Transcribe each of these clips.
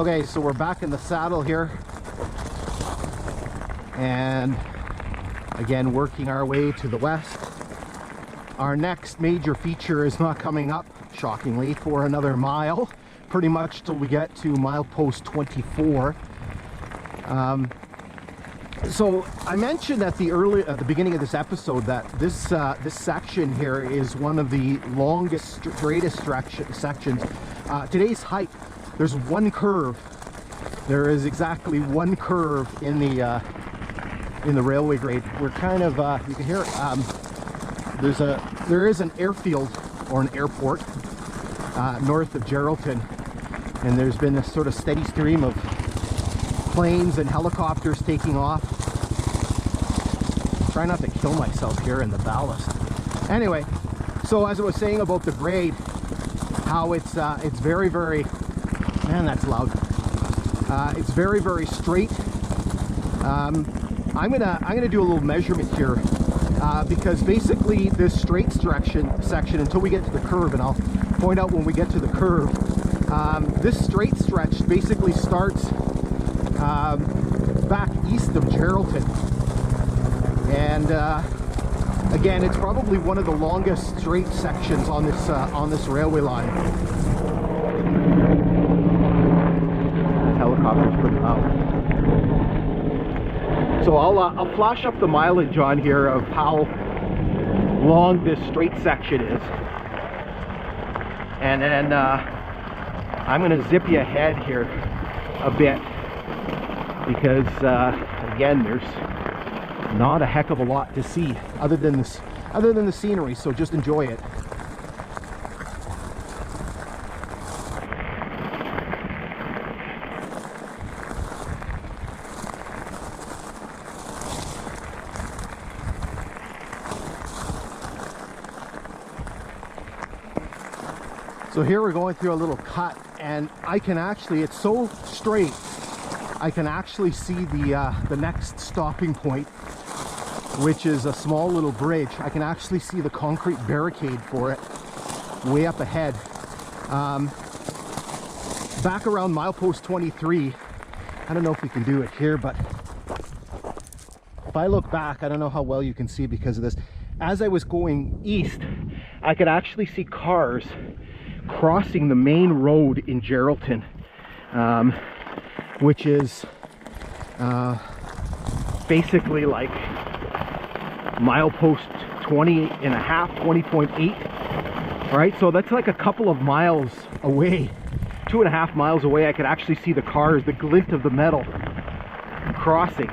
Okay, so we're back in the saddle here, and again working our way to the west. Our next major feature is not coming up, shockingly, for another mile, pretty much till we get to milepost 24. So I mentioned at the beginning of this episode that this section here is one of the longest, straightest sections. Today's hike, there's one curve. There is exactly one curve in the railway grade. We're kind of you can hear there is an airfield or an airport north of Geraldton, and there's been this sort of steady stream of planes and helicopters taking off. Try not to kill myself here in the ballast. Anyway, so as I was saying about the grade, how it's very, very, man, that's loud. It's very, very straight. I'm gonna do a little measurement here because basically this straight section until we get to the curve, and I'll point out when we get to the curve. This straight stretch basically starts back east of Geraldton, and again, it's probably one of the longest straight sections on this railway line. Helicopter's pretty loud. So I'll flash up the mileage on here of how long this straight section is, and then I'm going to zip you ahead here a bit because again, there's not a heck of a lot to see other than the scenery, so just enjoy it. So here we're going through a little cut, and I can actually, it's so straight, I can actually see the next stopping point, which is a small little bridge. I can actually see the concrete barricade for it way up ahead. Back around milepost 23, I don't know if we can do it here, but if I look back, I don't know how well you can see because of this. As I was going east, I could actually see cars crossing the main road in Geraldton, which is basically like milepost 20.8. Right, so that's like a couple of miles away, 2.5 miles away. I could actually see the cars, the glint of the metal crossing.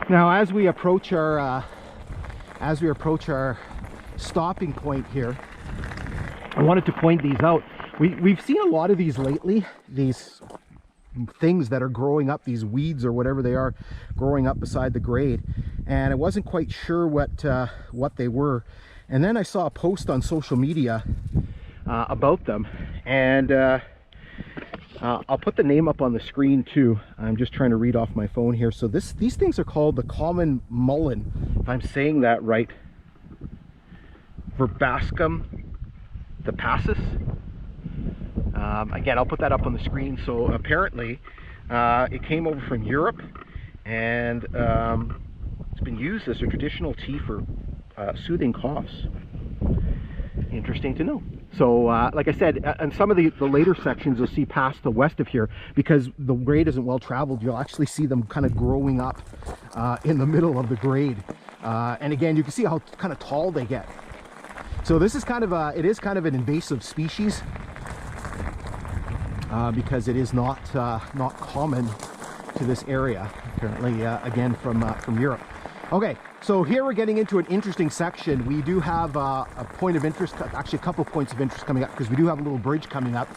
Now, as we approach our stopping point here, I wanted to point these out. We've seen a lot of these lately, these things that are growing up, these weeds or whatever they are, growing up beside the grade, and I wasn't quite sure what they were. And then I saw a post on social media about them, and I'll put the name up on the screen too. I'm just trying to read off my phone here. So these things are called the common mullein, if I'm saying that right. Verbascum thapsus. Again, I'll put that up on the screen. So apparently it came over from Europe, and it's been used as a traditional tea for soothing coughs. Interesting to know. So like I said, in some of the later sections you'll see past the west of here, because the grade isn't well traveled, you'll actually see them kind of growing up in the middle of the grade, and again you can see how kind of tall they get. So this is kind of it is kind of an invasive species because it is not common to this area, apparently again from Europe. Okay, so here we're getting into an interesting section. We do have a point of interest, actually a couple points of interest coming up, because we do have a little bridge coming up,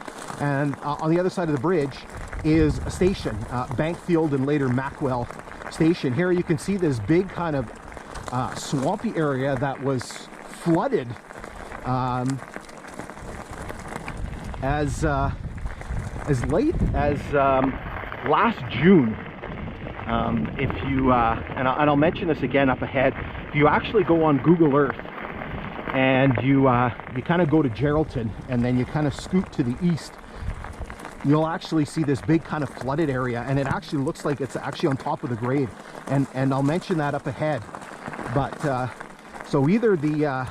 and on the other side of the bridge is a station, Bankfield and later Macwell Station. Here you can see this big kind of swampy area that was flooded as late as last June. If you and I'll mention this again up ahead, if you actually go on Google Earth and you kind of go to Geraldton and then you kind of scoot to the east, you'll actually see this big kind of flooded area, and it actually looks like it's actually on top of the grade, and I'll mention that up ahead. But so either the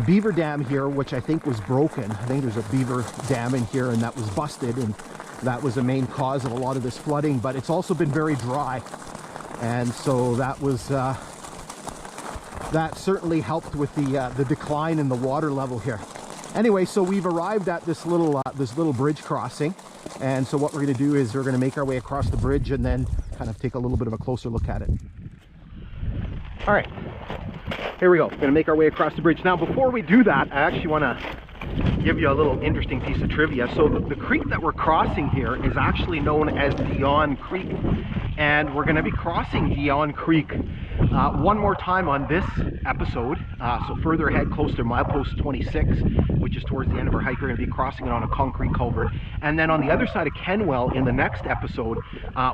beaver dam here, which I think was broken, I think there's a beaver dam in here and that was busted, and that was a main cause of a lot of this flooding, but it's also been very dry, and so that was that certainly helped with the decline in the water level here. Anyway, so we've arrived at this little bridge crossing, and so what we're going to do is we're going to make our way across the bridge and then kind of take a little bit of a closer look at it. All right, here we go. We're going to make our way across the bridge. Now, before we do that, I actually want to give you a little interesting piece of trivia. So the creek that we're crossing here is actually known as Dionne Creek, and we're going to be crossing Dionne Creek one more time on this episode. So further ahead, close to milepost 26, which is towards the end of our hike, we're going to be crossing it on a concrete culvert. And then on the other side of Kenwell, in the next episode,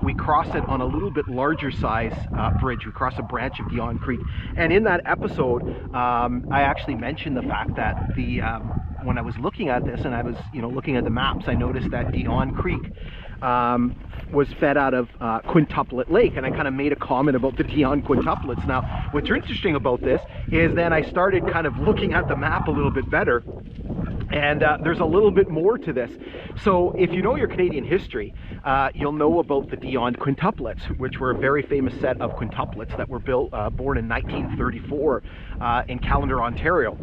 we cross it on a little bit larger size bridge. We cross a branch of Dionne Creek. And in that episode, I actually mentioned the fact that when I was looking at this and I was, looking at the maps, I noticed that Dionne Creek was fed out of Quintuplet Lake, and I kind of made a comment about the Dionne Quintuplets. Now, what's interesting about this is then I started kind of looking at the map a little bit better, and there's a little bit more to this. So if you know your Canadian history, you'll know about the Dionne Quintuplets, which were a very famous set of quintuplets that were born in 1934 in Callander, Ontario.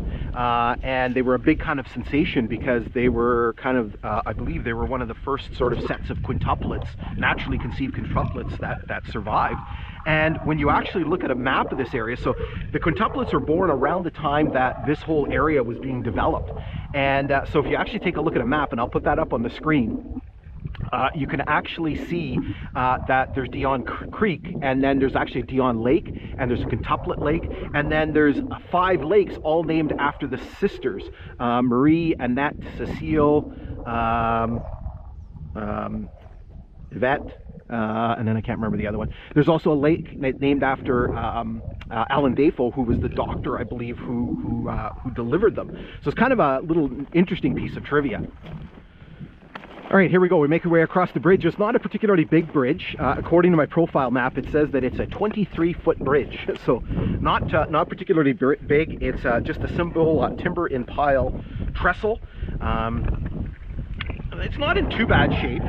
And they were a big kind of sensation because they were kind of, I believe they were one of the first sort of sets of quintuplets, naturally conceived quintuplets that survived. And when you actually look at a map of this area, so the quintuplets were born around the time that this whole area was being developed. And so if you actually take a look at a map, and I'll put that up on the screen, you can actually see that there's Dionne Creek, and then there's actually Dionne Lake, and there's a Quintuplet Lake, and then there's 5 lakes all named after the sisters, Marie, Annette, Cecile, Yvette, and then I can't remember the other one. There's also a lake named after Alan Dafoe, who was the doctor, I believe, who delivered them. So it's kind of a little interesting piece of trivia. All right, here we go. We make our way across the bridge. It's not a particularly big bridge. According to my profile map, it says that it's a 23-foot bridge. So not particularly big. It's just a simple timber in pile trestle. It's not in too bad shape.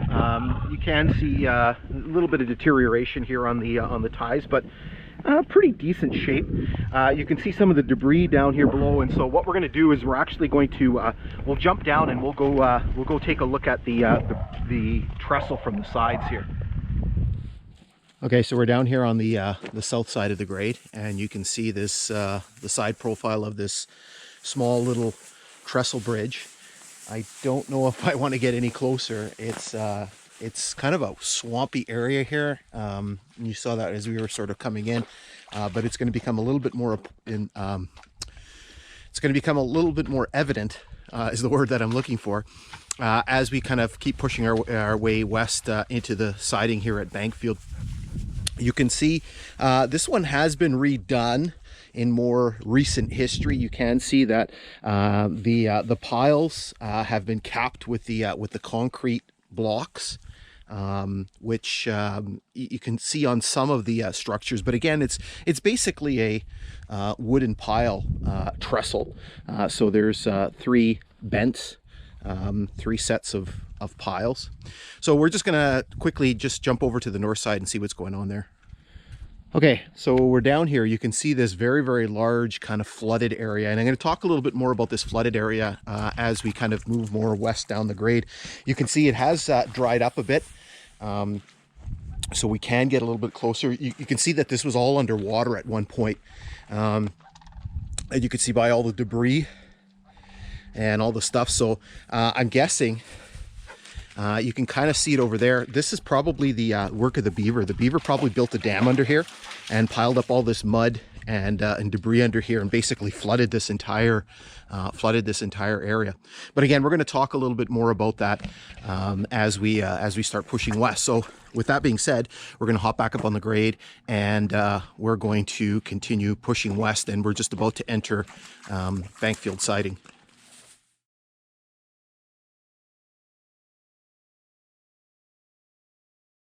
You can see a little bit of deterioration here on the ties, but pretty decent shape. You can see some of the debris down here below, and so what we're going to do is we're actually going to we'll jump down and we'll go take a look at the trestle from the sides here. Okay, so we're down here on the south side of the grade, and you can see this the side profile of this small little trestle bridge. I don't know if I want to get any closer. It's kind of a swampy area here. You saw that as we were sort of coming in, but it's going to become a little bit more evident, is the word that I'm looking for, as we kind of keep pushing our way west into the siding here at Bankfield. You can see this one has been redone in more recent history. You can see that the piles have been capped with the concrete blocks, which you can see on some of the structures. But again, it's basically a wooden pile trestle. So there's 3 bents, 3 sets of piles. So we're just gonna quickly just jump over to the north side and see what's going on there. Okay, so we're down here. You can see this very, very large kind of flooded area, and I'm going to talk a little bit more about this flooded area as we kind of move more west down the grade. You can see it has dried up a bit. so we can get a little bit closer. You can see that this was all underwater at one point. And you can see by all the debris and all the stuff. So I'm guessing you can kind of see it over there. This is probably the work of the beaver. The beaver probably built a dam under here and piled up all this mud and debris under here, and basically flooded this entire area. But again, we're going to talk a little bit more about that as we start pushing west. So with that being said, we're going to hop back up on the grade, and we're going to continue pushing west, and we're just about to enter Bankfield siding.